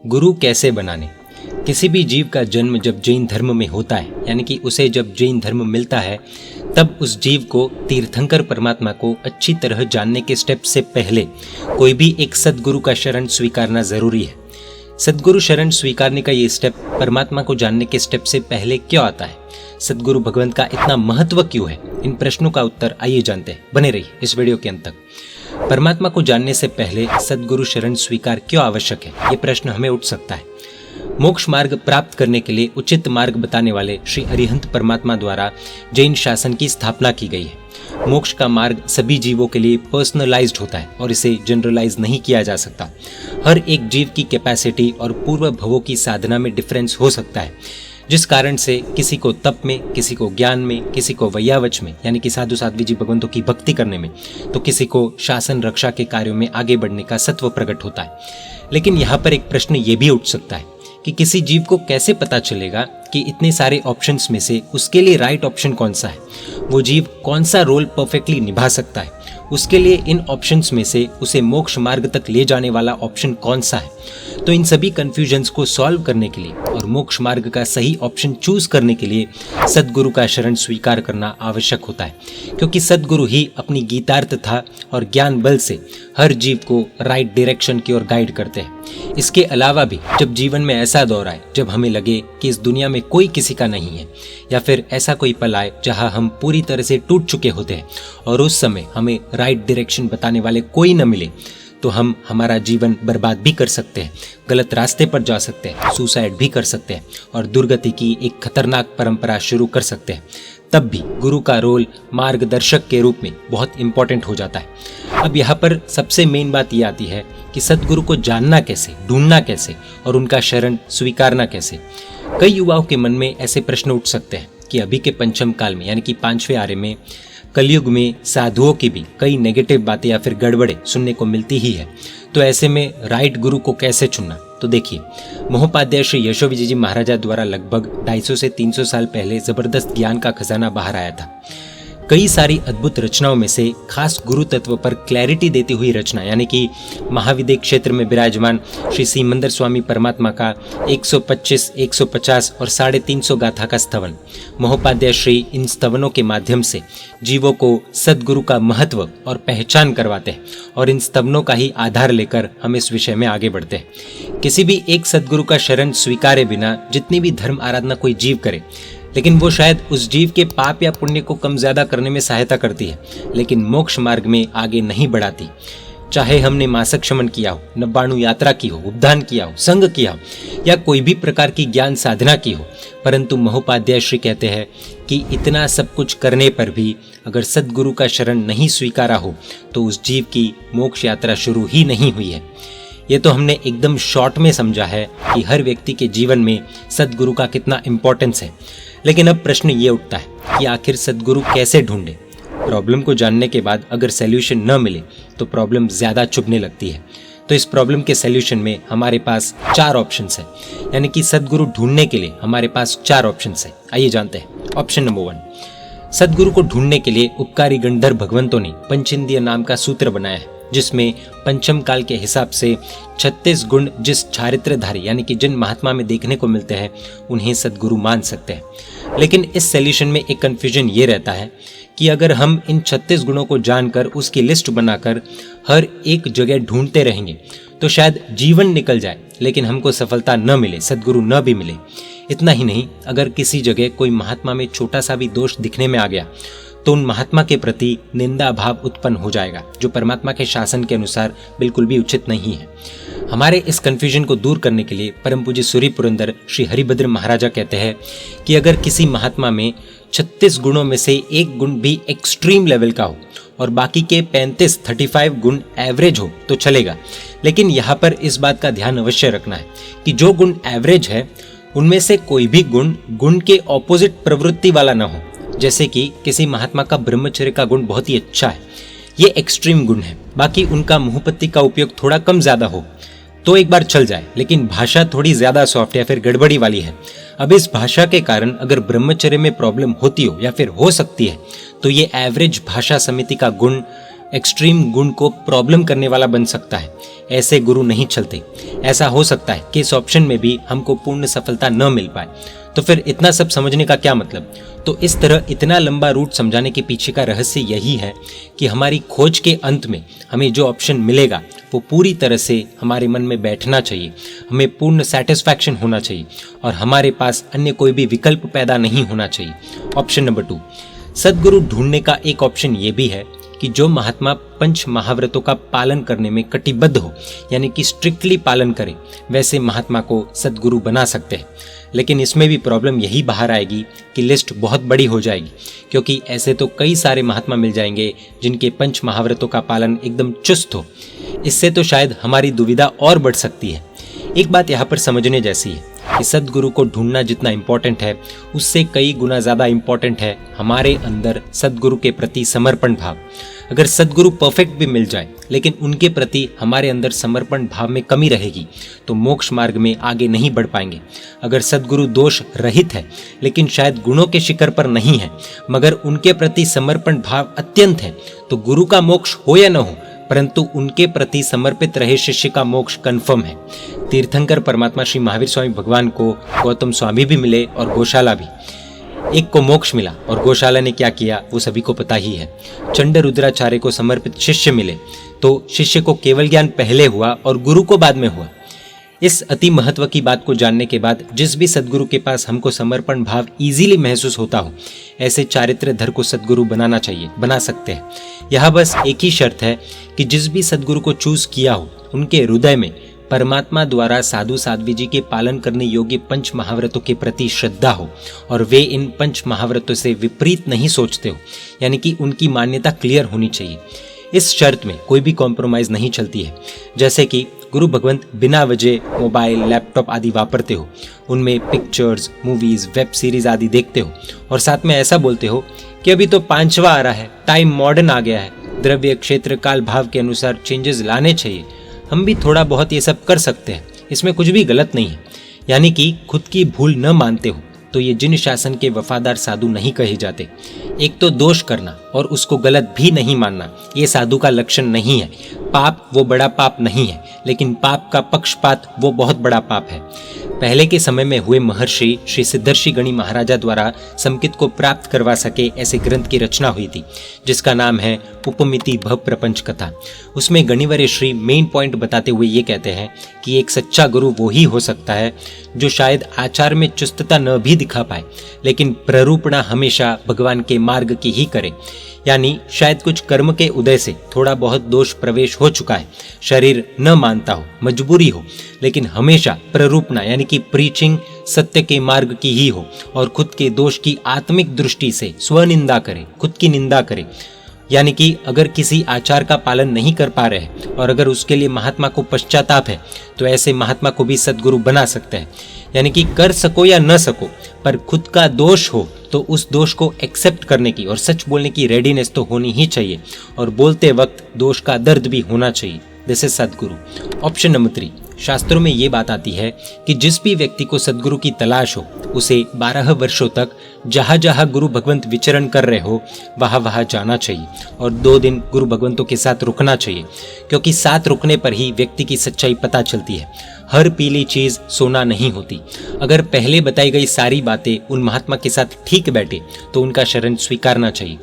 गुरु कैसे बनाने। किसी भी जीव का जन्म जब जैन धर्म में होता है, यानी कि उसे जब जैन धर्म मिलता है, तब उस जीव को तीर्थंकर परमात्मा को अच्छी तरह जानने के स्टेप से पहले कोई भी एक सद्गुरु का शरण स्वीकारना जरूरी है। सद्गुरु शरण स्वीकारने का ये स्टेप परमात्मा को जानने के स्टेप से पहले क्यों आता है, सद्गुरु भगवंत का इतना महत्व क्यों है, इन प्रश्नों का उत्तर आइए जानते हैं। बने रहिए इस वीडियो के अंत तक। परमात्मा को जानने से पहले सद्गुरु शरण स्वीकार क्यों आवश्यक है, ये प्रश्न हमें उठ सकता है। मोक्ष मार्ग प्राप्त करने के लिए उचित मार्ग बताने वाले श्री अरिहंत परमात्मा द्वारा जैन शासन की स्थापना की गई है। मोक्ष का मार्ग सभी जीवों के लिए पर्सनलाइज्ड होता है और इसे जनरलाइज नहीं किया जा सकता। हर एक जीव की कैपेसिटी और पूर्व भवों की साधना में डिफरेंस हो सकता है, जिस कारण से किसी को तप में, किसी को ज्ञान में, किसी को वैयावच में यानी कि साधु साध्वी जी भगवंतों की भक्ति करने में, तो किसी को शासन रक्षा के कार्यों में आगे बढ़ने का सत्व प्रकट होता है। लेकिन यहाँ पर एक प्रश्न ये भी उठ सकता है कि किसी जीव को कैसे पता चलेगा कि इतने सारे ऑप्शंस में से उसके लिए राइट ऑप्शन कौन सा है, वो जीव कौन सा रोल परफेक्टली निभा सकता है, उसके लिए इन ऑप्शंस में से उसे मोक्ष मार्ग तक ले जाने वाला ऑप्शन कौन सा है। तो इन सभी कंफ्यूजन्स को सॉल्व करने के लिए और मोक्ष मार्ग का सही ऑप्शन चूज करने के लिए सद्गुरु का शरण स्वीकार करना आवश्यक होता है, क्योंकि सद्गुरु ही अपनी गीतार्थ था और ज्ञान बल से हर जीव को राइट डायरेक्शन की ओर गाइड करते हैं। इसके अलावा भी जब जीवन में ऐसा दौर आए जब हमें लगे कि इस दुनिया में कोई किसी का नहीं है, या फिर ऐसा कोई पल आए जहां हम पूरी तरह से टूट चुके होते हैं और उस समय हमें राइट डायरेक्शन बताने वाले कोई न मिले, तो हम हमारा जीवन बर्बाद भी कर सकते हैं, गलत रास्ते पर जा सकते हैं, सुसाइड भी कर सकते हैं और दुर्गति की एक खतरनाक परंपरा शुरू कर सकते हैं। तब भी गुरु का रोल मार्गदर्शक के रूप में बहुत इंपॉर्टेंट हो जाता है। अब यहाँ पर सबसे मेन बात ये आती है कि सद्गुरु को जानना कैसे, ढूंढना कैसे और उनका शरण स्वीकारना कैसे। कई युवाओं के मन में ऐसे प्रश्न उठ सकते हैं कि अभी के पंचम काल में यानी कि 5वें आर्य में, कलयुग में साधुओं की भी कई नेगेटिव बातें या फिर गड़बड़े सुनने को मिलती ही है, तो ऐसे में राइट गुरु को कैसे चुनना। तो देखिए, महोपाध्याय श्री यशो विजय जी महाराजा द्वारा लगभग 250 से 300 साल पहले जबरदस्त ज्ञान का खजाना बाहर आया था। कई सारी अद्भुत रचनाओं में से खास गुरु तत्व पर क्लैरिटी देती हुई रचना यानी कि महाविद्य क्षेत्र में विराजमान श्री सीमंदर स्वामी परमात्मा का 125, 150 और 350 गाथा का स्तवन। महोपाध्याय श्री इन स्तवनों के माध्यम से जीवों को सद्गुरु का महत्व और पहचान करवाते हैं और इन स्तवनों का ही आधार लेकर हम इस विषय में आगे बढ़ते हैं। किसी भी एक सद्गुरु का शरण स्वीकारे बिना जितनी भी धर्म आराधना कोई जीव करे, लेकिन वो शायद उस जीव के पाप या पुण्य को कम ज्यादा करने में सहायता करती है, लेकिन मोक्ष मार्ग में आगे नहीं बढ़ाती। चाहे हमने मासक शमन किया हो, नब्बाणु यात्रा की हो, उपदान किया हो, संग किया हो या कोई भी प्रकार की ज्ञान साधना की हो, परंतु महोपाध्याय श्री कहते हैं कि इतना सब कुछ करने पर भी अगर सद्गुरु का शरण नहीं स्वीकारा हो तो उस जीव की मोक्ष यात्रा शुरू ही नहीं हुई है। ये तो हमने एकदम शॉर्ट में समझा है कि हर व्यक्ति के जीवन में सद्गुरु का कितना इम्पोर्टेंस है। लेकिन अब प्रश्न ये उठता है कि आखिर सद्गुरु कैसे ढूंढे। प्रॉब्लम को जानने के बाद अगर सैल्यूशन न मिले तो प्रॉब्लम ज्यादा चुभने लगती है। तो इस प्रॉब्लम के सैल्यूशन में हमारे पास 4 ऑप्शंस हैं, यानी कि सद्गुरु ढूंढने के लिए हमारे पास 4 ऑप्शंस हैं। आइए जानते हैं। ऑप्शन नंबर 1, सद्गुरु को ढूंढने के लिए उपकारी गणधर भगवंतों ने पंचेंद्रिय नाम का सूत्र बनाया है, जिसमें पंचम काल के हिसाब से 36 गुण जिस चारित्रधारी यानी कि जिन महात्मा में देखने को मिलते हैं उन्हें सद्गुरु मान सकते हैं। लेकिन इस सॉल्यूशन में एक कंफ्यूजन ये रहता है कि अगर हम इन 36 गुणों को जानकर उसकी लिस्ट बनाकर हर एक जगह ढूंढते रहेंगे तो शायद जीवन निकल जाए, लेकिन हमको सफलता न मिले, सद्गुरु न भी मिले। इतना ही नहीं, अगर किसी जगह कोई महात्मा में छोटा सा भी दोष दिखने में आ गया तो उन महात्मा के प्रति निंदा भाव उत्पन्न हो जाएगा, जो परमात्मा के शासन के अनुसार बिल्कुल भी उचित नहीं है। हमारे इस कंफ्यूजन को दूर करने के लिए परम पूज्य सूरी पुरंदर श्री हरिभद्र महाराजा कहते हैं कि अगर किसी महात्मा में 36 गुणों में से एक गुण भी एक्सट्रीम लेवल का हो और बाकी के 35 गुण एवरेज हो तो चलेगा। लेकिन यहाँ पर इस बात का ध्यान अवश्य रखना है कि जो गुण एवरेज है उनमें से कोई भी गुण के ऑपोजिट प्रवृत्ति वाला न हो। जैसे कि किसी महात्मा का ब्रह्मचर्य का गुण बहुत ही अच्छा है, ये एक्सट्रीम गुण है। बाकी उनका मुंहपत्ती का उपयोग थोड़ा कम ज्यादा हो तो एक बार चल जाए, लेकिन भाषा थोड़ी ज्यादा सॉफ्ट या फिर गड़बड़ी वाली है। अब इस भाषा के कारण अगर ब्रह्मचर्य में प्रॉब्लम होती हो या फिर हो सकती है तो ये एवरेज भाषा समिति का गुण एक्सट्रीम गुण को प्रॉब्लम करने वाला बन सकता है। ऐसे गुरु नहीं चलते। ऐसा हो सकता है कि इस ऑप्शन में भी हमको पूर्ण सफलता न मिल पाए। तो फिर इतना सब समझने का क्या मतलब? तो इस तरह इतना लंबा रूट समझाने के पीछे का रहस्य यही है कि हमारी खोज के अंत में हमें जो ऑप्शन मिलेगा वो पूरी तरह से हमारे मन में बैठना चाहिए, हमें पूर्ण सेटिस्फैक्शन होना चाहिए और हमारे पास अन्य कोई भी विकल्प पैदा नहीं होना चाहिए। ऑप्शन नंबर 2, सद्गुरु ढूंढने का एक ऑप्शन ये भी है कि जो महात्मा पंच महाव्रतों का पालन करने में कटिबद्ध हो, यानी कि स्ट्रिक्टली पालन करे, वैसे महात्मा को सद्गुरु बना सकते हैं। लेकिन इसमें भी प्रॉब्लम यही बाहर आएगी कि लिस्ट बहुत बड़ी हो जाएगी, क्योंकि ऐसे तो कई सारे महात्मा मिल जाएंगे जिनके पंच महाव्रतों का पालन एकदम चुस्त हो। इससे तो शायद हमारी दुविधा और बढ़ सकती है। एक बात यहाँ पर समझने जैसी है कि सद्गुरु को ढूंढना जितना इम्पोर्टेंट है, उससे कई गुना ज़्यादा इम्पोर्टेंट है हमारे अंदर सद्गुरु के प्रति समर्पण भाव। अगर सद्गुरु परफेक्ट भी मिल जाए लेकिन उनके प्रति हमारे अंदर समर्पण भाव में कमी रहेगी तो मोक्ष मार्ग में आगे नहीं बढ़ पाएंगे। अगर सद्गुरु दोष रहित है लेकिन शायद गुणों के शिखर पर नहीं है, मगर उनके प्रति समर्पण भाव अत्यंत है, तो गुरु का मोक्ष हो या न हो, परंतु उनके प्रति समर्पित रहे शिष्य का मोक्ष कंफर्म है। तीर्थंकर परमात्मा श्री महावीर स्वामी भगवान को गौतम स्वामी भी मिले और गौशाला भी। एक को मोक्ष मिला और गौशाला ने क्या किया वो सभी को पता ही है। चंड रुद्राचार्य को समर्पित शिष्य मिले तो शिष्य को केवल ज्ञान पहले हुआ और गुरु को बाद में हुआ। इस अति महत्व की बात को जानने के बाद जिस भी सद्गुरु के पास हमको समर्पण भाव इजीली महसूस होता हो, ऐसे चारित्रधर को सद्गुरु बनाना चाहिए, बना सकते हैं। यह बस एक ही शर्त है कि जिस भी सद्गुरु को चूज किया हो उनके हृदय में परमात्मा द्वारा साधु साध्वी जी के पालन करने योग्य पंच महाव्रतों के प्रति श्रद्धा हो और वे इन पंच महाव्रतों से विपरीत नहीं सोचते हो, यानी कि उनकी मान्यता क्लियर होनी चाहिए। इस शर्त में कोई भी कॉम्प्रोमाइज नहीं चलती है। जैसे कि गुरु भगवंत बिना वजह मोबाइल, लैपटॉप आदि वापरते हो, उनमें पिक्चर्स, मूवीज, वेब सीरीज आदि देखते हो और साथ में ऐसा बोलते हो कि अभी तो 5वां आ रहा है, टाइम मॉडर्न आ गया है, द्रव्य क्षेत्र काल भाव के अनुसार चेंजेस लाने चाहिए, हम भी थोड़ा बहुत ये सब कर सकते हैं, इसमें कुछ भी गलत नहीं है, यानी कि खुद की भूल न मानते हो तो ये जिन शासन के वफादार साधु नहीं कहे जाते। एक तो दोष करना और उसको गलत भी नहीं मानना ये साधु का लक्षण नहीं है। पाप वो बड़ा पाप नहीं है, लेकिन पाप का पक्षपात वो बहुत बड़ा पाप है। पहले के समय में हुए महर्षि श्री सिद्धर्षि गणि महाराजा द्वारा समकित को प्राप्त करवा सके ऐसे ग्रंथ की रचना हुई थी, जिसका नाम है उपमिति भव प्रपंच कथा। उसमें गणिवर्य श्री मेन पॉइंट बताते हुए ये कहते हैं कि एक सच्चा गुरु वो ही हो सकता है जो शायद आचार में चुस्तता न भी दिखा पाए, लेकिन प्ररूपणा हमेशा भगवान के मार्ग की ही करे। यानी शायद कुछ कर्म के उदय से थोड़ा बहुत दोष प्रवेश हो चुका है, शरीर न मानता हो, मजबूरी हो, लेकिन हमेशा प्ररूपणा यानी कि प्रीचिंग सत्य के मार्ग की ही हो और खुद के दोष की आत्मिक दृष्टि से स्वनिंदा करे, खुद की निंदा करे। यानी कि अगर किसी आचार का पालन नहीं कर पा रहे हैं और अगर उसके लिए महात्मा को पश्चाताप है तो ऐसे महात्मा को भी सद्गुरु बना सकते हैं। यानी कि कर सको या न सको, पर खुद का दोष हो तो उस दोष को एक्सेप्ट करने की और सच बोलने की रेडीनेस तो होनी ही चाहिए और बोलते वक्त दोष का दर्द भी होना चाहिए। This is Sadhguru. Option number 3, शास्त्रों में ये बात आती है कि जिस भी व्यक्ति को सद्गुरु की तलाश हो उसे 12 वर्षों तक जहाँ जहाँ गुरु भगवंत विचरण कर रहे हो वहाँ वहाँ जाना चाहिए और 2 दिन गुरु भगवंतों के साथ रुकना चाहिए, क्योंकि साथ रुकने पर ही व्यक्ति की सच्चाई पता चलती है। हर पीली चीज सोना नहीं होती। अगर पहले बताई गई सारी बातें उन महात्मा के साथ ठीक बैठे तो उनका शरण स्वीकारना चाहिए,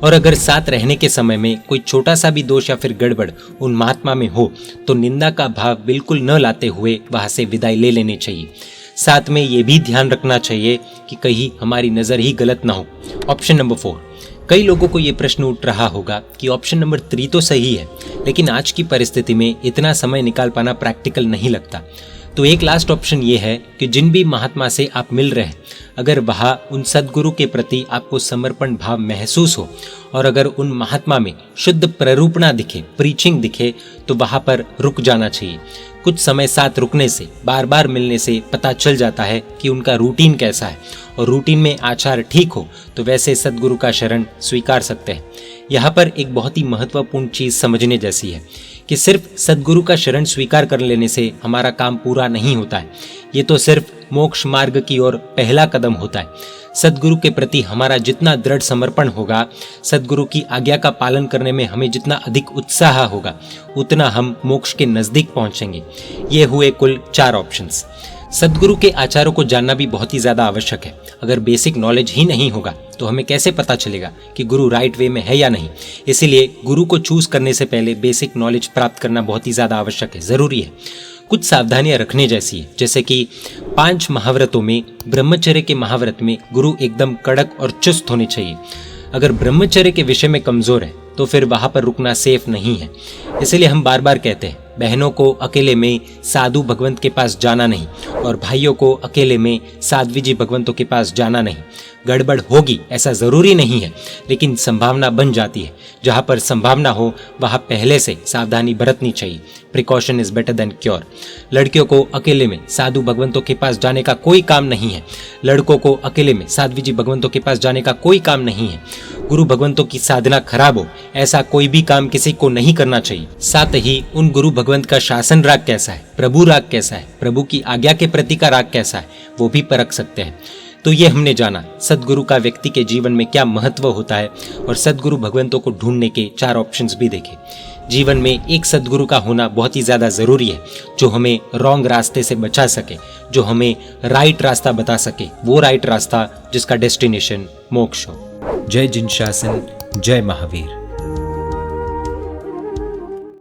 और अगर साथ रहने के समय में कोई छोटा सा भी दोष या फिर गड़बड़ उन महात्मा में हो तो निंदा का भाव बिल्कुल न लाते हुए वहां से विदाई ले लेनी चाहिए। साथ में ये भी ध्यान रखना चाहिए कि कहीं हमारी नजर ही गलत ना हो। ऑप्शन नंबर 4, कई लोगों को ये प्रश्न उठ रहा होगा कि ऑप्शन नंबर 3 तो सही है, लेकिन आज की परिस्थिति में इतना समय निकाल पाना प्रैक्टिकल नहीं लगता। तो एक लास्ट ऑप्शन ये है कि जिन भी महात्मा से आप मिल रहे हैं, अगर वहाँ उन सद्गुरु के प्रति आपको समर्पण भाव महसूस हो और अगर उन महात्मा में शुद्ध प्ररूपणा दिखे, प्रीचिंग दिखे, तो वहाँ पर रुक जाना चाहिए। कुछ समय साथ रुकने से, बार बार मिलने से पता चल जाता है कि उनका रूटीन कैसा है, और रूटीन में आचार ठीक हो तो वैसे सद्गुरु का शरण स्वीकार सकते हैं। यहाँ पर एक बहुत ही महत्वपूर्ण चीज समझने जैसी है कि सिर्फ सद्गुरु का शरण स्वीकार कर लेने से हमारा काम पूरा नहीं होता है। ये तो सिर्फ मोक्ष मार्ग की ओर पहला कदम होता है। सद्गुरु के प्रति हमारा जितना दृढ़ समर्पण होगा, सद्गुरु की आज्ञा का पालन करने में हमें जितना अधिक उत्साह होगा, उतना हम मोक्ष के नज़दीक पहुंचेंगे। ये हुए कुल 4 ऑप्शंस। सद्गुरु के आचारों को जानना भी बहुत ही ज़्यादा आवश्यक है। अगर बेसिक नॉलेज ही नहीं होगा तो हमें कैसे पता चलेगा कि गुरु राइट वे में है या नहीं। इसीलिए गुरु को चूज करने से पहले बेसिक नॉलेज प्राप्त करना बहुत ही ज़्यादा आवश्यक है, ज़रूरी है। कुछ सावधानियां रखने जैसी है, जैसे कि 5 महाव्रतों में ब्रह्मचर्य के महाव्रत में गुरु एकदम कड़क और चुस्त होने चाहिए। अगर ब्रह्मचर्य के विषय में कमज़ोर है तो फिर वहाँ पर रुकना सेफ नहीं है। इसलिए हम बार बार कहते हैं, बहनों को अकेले में साधु भगवंत के पास जाना नहीं और भाइयों को अकेले में साध्वी जी भगवंतों के पास जाना नहीं। गड़बड़ होगी ऐसा ज़रूरी नहीं है, लेकिन संभावना बन जाती है। जहाँ पर संभावना हो वहाँ पहले से सावधानी बरतनी चाहिए। Precaution is better than cure. लड़कियों को अकेले में साधु भगवंतों के पास जाने का कोई काम नहीं है। लड़कों को अकेले में साध्वी जी भगवंतों के पास जाने का कोई काम नहीं है। गुरु भगवंतों की साधना खराब हो ऐसा कोई भी काम किसी को नहीं करना चाहिए। साथ ही उन गुरु भगवंत का शासन राग कैसा है, प्रभु राग कैसा है, प्रभु की आज्ञा के प्रति का राग कैसा है, वो भी परख सकते हैं। तो ये हमने जाना सद्गुरु का व्यक्ति के जीवन में क्या महत्व होता है और सद्गुरु भगवंतों को ढूंढने के 4 ऑप्शंस भी देखे। जीवन में एक सद्गुरु का होना बहुत ही ज़्यादा ज़रूरी है, जो हमें रॉन्ग रास्ते से बचा सके, जो हमें राइट रास्ता बता सके, वो राइट रास्ता जिसका डेस्टिनेशन मोक्ष हो। जय जिन शासन, जय महावीर।